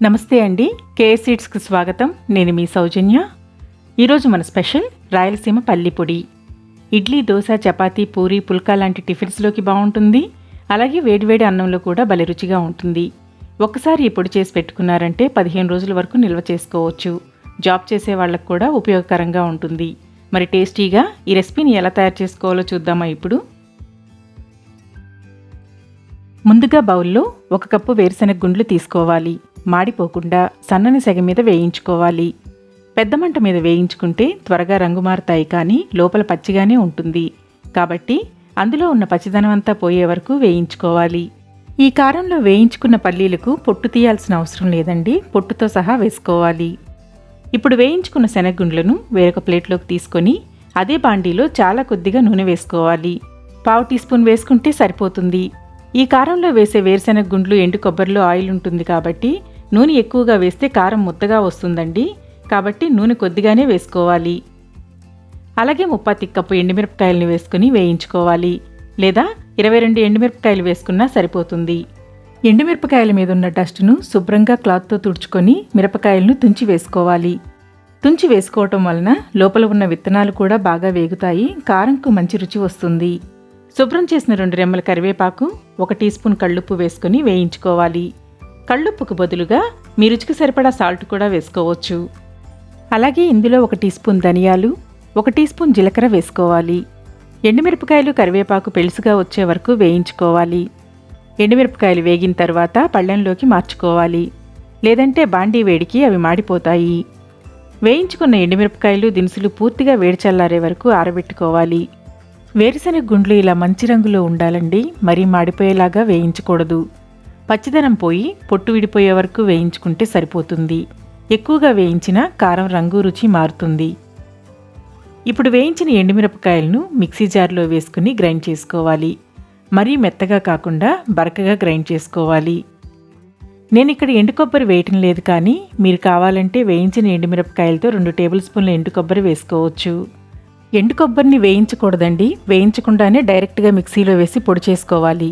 నమస్తే అండి, కేఎస్ సీడ్స్కి స్వాగతం. నేను మీ సౌజన్య. ఈరోజు మన స్పెషల్ రాయలసీమ పల్లి పొడి. ఇడ్లీ, దోశ, చపాతీ, పూరి, పుల్కా లాంటి టిఫిన్స్లోకి బాగుంటుంది. అలాగే వేడివేడి అన్నంలో కూడా భలే రుచిగా ఉంటుంది. ఒక్కసారి ఈ పొడి చేసి పెట్టుకున్నారంటే 15 రోజుల వరకు నిల్వ చేసుకోవచ్చు. జాబ్ చేసే వాళ్ళకు కూడా ఉపయోగకరంగా ఉంటుంది. మరి టేస్టీగా ఈ రెసిపీని ఎలా తయారు చేసుకోవాలో చూద్దామా ఇప్పుడు. ముందుగా బౌల్లో 1 కప్పు వేరుశనగ గుండ్లు తీసుకోవాలి. మాడిపోకుండా సన్నని సెగ మీద వేయించుకోవాలి. పెద్ద మంట మీద వేయించుకుంటే త్వరగా రంగు మారుతాయి, కానీ లోపల పచ్చిగానే ఉంటుంది. కాబట్టి అందులో ఉన్న పచ్చిదనం అంతా పోయే వరకు వేయించుకోవాలి. ఈ కారంలో వేయించుకున్న పల్లీలకు పొట్టు తీయాల్సిన అవసరం లేదండి, పొట్టుతో సహా వేసుకోవాలి. ఇప్పుడు వేయించుకున్న శనగగుండ్లను వేరొక ప్లేట్లోకి తీసుకొని అదే బాండీలో చాలా కొద్దిగా నూనె వేసుకోవాలి. 1/2 టీ స్పూన్ వేసుకుంటే సరిపోతుంది. ఈ కారంలో వేసే వేరుశనగ గుండ్లు ఎండు కొబ్బరిలో ఆయిల్ ఉంటుంది కాబట్టి నూనె ఎక్కువగా వేస్తే కారం ముద్దగా వస్తుందండి. కాబట్టి నూనె కొద్దిగానే వేసుకోవాలి. అలాగే 1/2 కప్పు ఎండుమిరపకాయలను వేసుకుని వేయించుకోవాలి. లేదా 22 ఎండుమిరపకాయలు వేసుకున్నా సరిపోతుంది. ఎండుమిరపకాయల మీద ఉన్న డస్ట్ను శుభ్రంగా క్లాత్తో తుడుచుకొని మిరపకాయలను తుంచి వేసుకోవాలి. తుంచి వేసుకోవటం వలన లోపల ఉన్న విత్తనాలు కూడా బాగా వేగుతాయి, కారంకు మంచి రుచి వస్తుంది. శుభ్రం చేసిన 2 రెమ్మల కరివేపాకు, 1 టీ స్పూన్ కళ్ళుప్పు వేసుకుని వేయించుకోవాలి. కళ్ళుప్పుకు బదులుగా మీ రుచికి సరిపడా సాల్ట్ కూడా వేసుకోవచ్చు. అలాగే ఇందులో 1 టీ స్పూన్ ధనియాలు, 1 టీ స్పూన్ జీలకర్ర వేసుకోవాలి. ఎండుమిరపకాయలు, కరివేపాకు పెళుసుగా వచ్చే వరకు వేయించుకోవాలి. ఎండుమిరపకాయలు వేగిన తర్వాత పళ్ళెంలోకి మార్చుకోవాలి. లేదంటే బాండీ వేడికి అవి మాడిపోతాయి. వేయించుకున్న ఎండుమిరపకాయలు, దినుసులు పూర్తిగా వేడి చల్లారే వరకు ఆరబెట్టుకోవాలి. వేరుశనగ గుండ్లు ఇలా మంచి రంగులో ఉండాలండి, మరీ మాడిపోయేలాగా వేయించకూడదు. పచ్చిదనం పోయి పొట్టు విడిపోయే వరకు వేయించుకుంటే సరిపోతుంది. ఎక్కువగా వేయించినా కారం రంగు, రుచి మారుతుంది. ఇప్పుడు వేయించిన ఎండుమిరపకాయలను మిక్సీ జార్లో వేసుకుని గ్రైండ్ చేసుకోవాలి. మరీ మెత్తగా కాకుండా బరకగా గ్రైండ్ చేసుకోవాలి. నేను ఇక్కడ ఎండు కొబ్బరి వేయటం లేదు, కానీ మీరు కావాలంటే వేయించిన ఎండుమిరపకాయలతో 2 టేబుల్ స్పూన్ల ఎండు కొబ్బరి వేసుకోవచ్చు. ఎండు కొబ్బరిని వేయించకూడదండి, వేయించకుండానే డైరెక్ట్గా మిక్సీలో వేసి పొడి చేసుకోవాలి.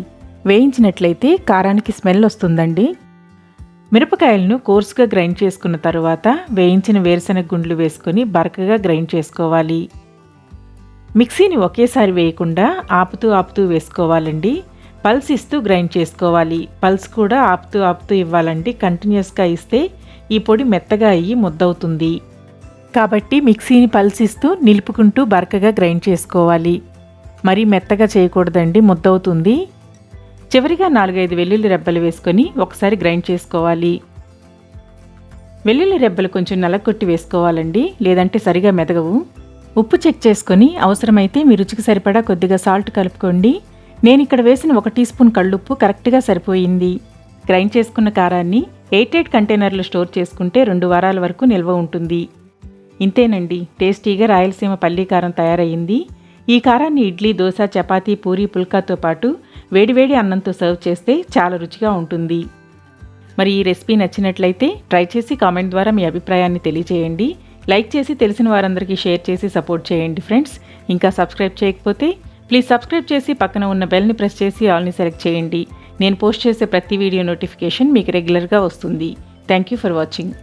వేయించినట్లయితే కారానికి స్మెల్ వస్తుందండి. మిరపకాయలను కోర్సుగా గ్రైండ్ చేసుకున్న తర్వాత వేయించిన వేరుశనగ గుండ్లు వేసుకొని బరకగా గ్రైండ్ చేసుకోవాలి. మిక్సీని ఒకేసారి వేయకుండా ఆపుతూ వేసుకోవాలండి. పల్స్ ఇస్తూ గ్రైండ్ చేసుకోవాలి. పల్స్ కూడా ఆపుతూ ఇవ్వాలండి. కంటిన్యూస్గా ఇస్తే ఈ పొడి మెత్తగా అయ్యి ముద్దవుతుంది. కాబట్టి మిక్సీని పల్స్ ఇస్తూ నిలుపుకుంటూ బరకగా గ్రైండ్ చేసుకోవాలి. మరీ మెత్తగా చేయకూడదండి, ముద్దవుతుంది. చివరిగా 4-5 వెల్లుల్లి రెబ్బలు వేసుకొని ఒకసారి గ్రైండ్ చేసుకోవాలి. వెల్లుల్లి రెబ్బలు కొంచెం నలగొట్టి వేసుకోవాలండి, లేదంటే సరిగా మెదగవు. ఉప్పు చెక్ చేసుకొని అవసరమైతే మీ రుచికి సరిపడా కొద్దిగా సాల్ట్ కలుపుకోండి. నేను ఇక్కడ వేసిన 1 టీ స్పూన్ కళ్ళుప్పు కరెక్ట్గా సరిపోయింది. గ్రైండ్ చేసుకున్న కారాన్ని ఎయిర్టైట్ కంటైనర్లో స్టోర్ చేసుకుంటే 2 వారాల వరకు నిల్వ ఉంటుంది. ఇంతేనండి, టేస్టీగా రాయలసీమ పల్లి కారం తయారయ్యింది. ఈ కారాన్ని ఇడ్లీ, దోశ, చపాతీ, పూరి, పుల్కాతో పాటు వేడివేడి అన్నంతో సర్వ్ చేస్తే చాలా రుచిగా ఉంటుంది. మరి ఈ రెసిపీ నచ్చినట్లయితే ట్రై చేసి కామెంట్ ద్వారా మీ అభిప్రాయాన్ని తెలియజేయండి. లైక్ చేసి తెలిసిన వారందరికీ షేర్ చేసి సపోర్ట్ చేయండి ఫ్రెండ్స్. ఇంకా సబ్స్క్రైబ్ చేయకపోతే ప్లీజ్ సబ్స్క్రైబ్ చేసి పక్కన ఉన్న బెల్ని ప్రెస్ చేసి ఆల్ని సెలెక్ట్ చేయండి. నేను పోస్ట్ చేసే ప్రతి వీడియో నోటిఫికేషన్ మీకు రెగ్యులర్గా వస్తుంది. Thank you for watching.